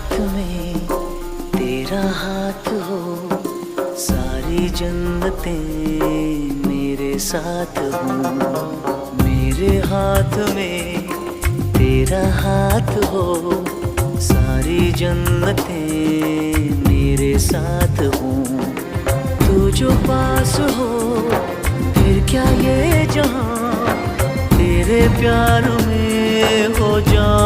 हाथ में तेरा हाथ हो, सारी जन्नतें मेरे साथ हो। मेरे हाथ में तेरा हाथ हो, सारी जन्नतें मेरे साथ हो। तू जो पास हो फिर क्या ये जहां तेरे प्यार में हो जा।